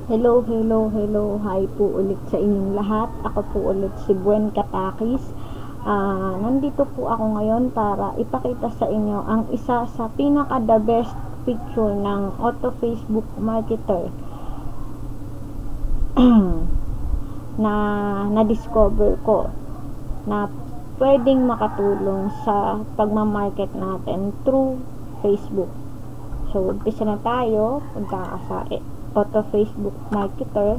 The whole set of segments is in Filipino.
Hello, hello, hello. Hi po ulit sa inyong lahat. Ako po ulit si Buen Katakis. Nandito po ako ngayon para ipakita sa inyo ang isa sa pinaka the best picture ng auto Facebook marketer na na-discover ko na pwedeng makatulong sa pagmamarket natin through Facebook. So, umpisa na tayo. Punta ka sa auto Facebook marketer.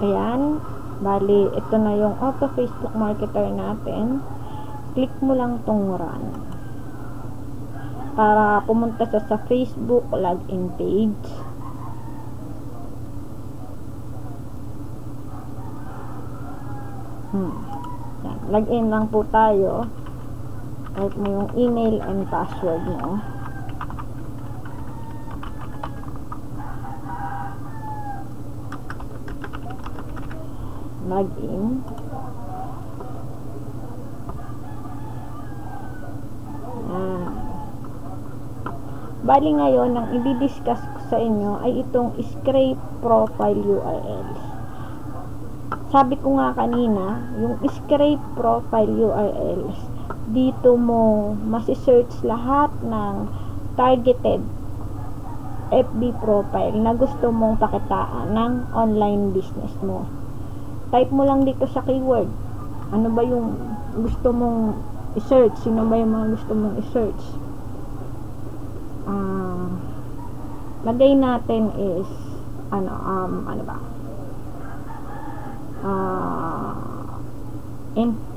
Ayan, bali ito na yung auto Facebook marketer natin. Click mo lang tong run para pumunta sa Facebook login page. Yan. Login lang po tayo. Type mo yung email and password mo. Login. Bali ngayon, ang i-discuss ko sa inyo ay itong scrape profile URLs. Sabi ko nga kanina, yung scrape profile URLs, dito mo masi-search lahat ng targeted FB profile na gusto mong pakitaan ng online business mo. Type mo lang dito sa keyword. Ano ba yung gusto mong i-search? Sino ba yung mga gusto mong i-search? Lagay natin is ano ba?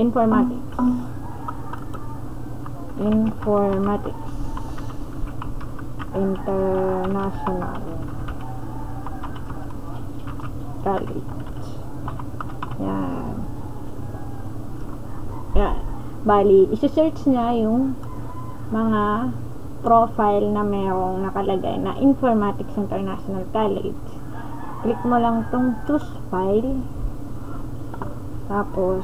Informatics. International College. Yan. Bali, isi-search niya yung mga profile na merong nakalagay na Informatics International College. Click mo lang tong choose file, tapos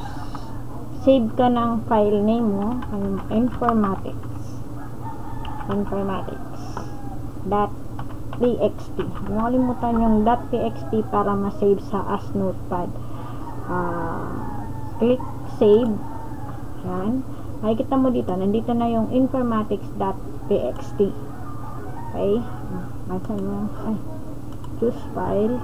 save ka ng file name mo, informatics.txt. Nakalimutan yung .txt para ma-save sa as notepad. Click save. Yan. Makikita mo dito, nandito na yung informatics.txt. Okay? Masan mo? Choose file.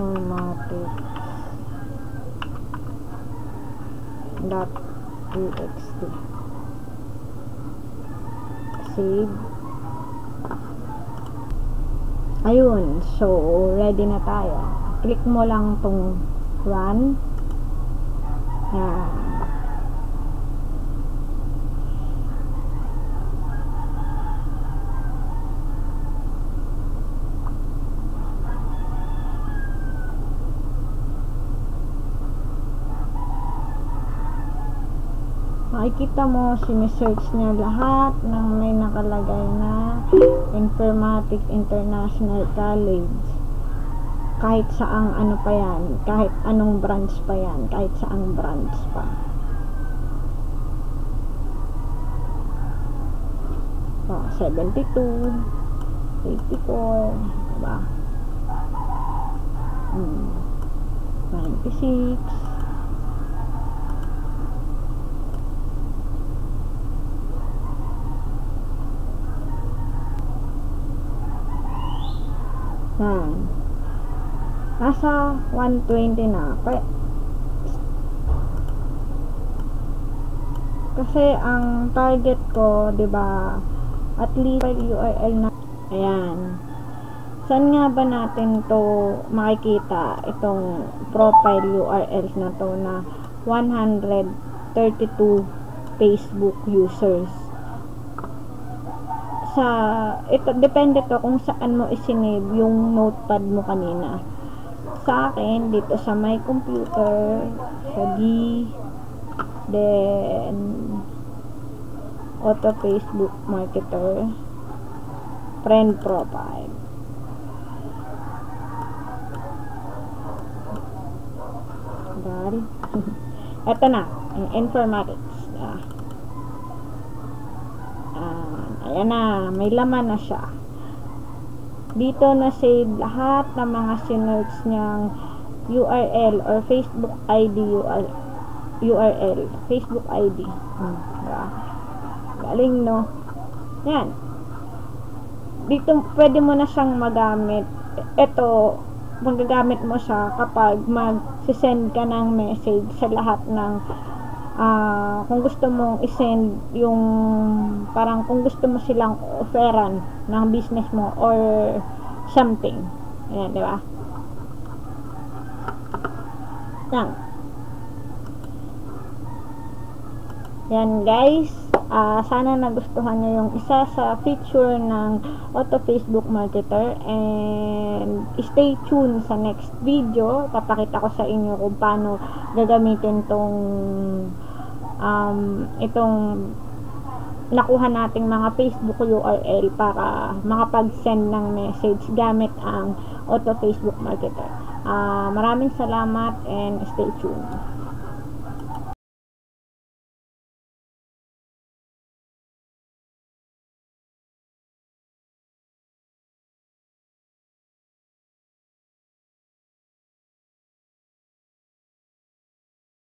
Informatics.txt. Save. Ayun, so ready na tayo. Click mo lang tong run. Yan. Makikita mo, sinesearch niya lahat ng may nakalagay na Informatics International College. Kahit saang ano pa yan, kahit anong branch pa yan, kahit saang branch pa. So, 72, 84, diba? 96. Nasa 120 na. Kasi ang target ko, 'di ba? At least URL na. Ayan. Saan nga ba natin 'to makikita itong profile URLs na 'to na 132 Facebook users? Ito depende to kung saan mo isinave yung notepad mo kanina. Sa akin dito sa my computer, sa D, then Auto Facebook Marketer friend profile. Ito na, ang informatics. Ayan na, may laman na siya. Dito na save lahat ng mga sinerch niyang URL or Facebook ID URL. Facebook ID. Diba? Galing, no? Yan. Dito, pwede mo na siyang magamit. Ito, magagamit mo siya kapag mag-send ka ng message sa lahat ng kung gusto mong isend yung parang kung gusto mo silang offeran ng business mo or something. Ayan, di ba? Yan guys, sana nagustuhan nyo yung isa sa feature ng Auto Facebook Marketer, and stay tuned sa next video. Papakita ko sa inyo kung paano gagamitin itong nakuha nating mga Facebook URL para makapag-send ng message gamit ang Auto Facebook Marketer. Maraming salamat and stay tuned.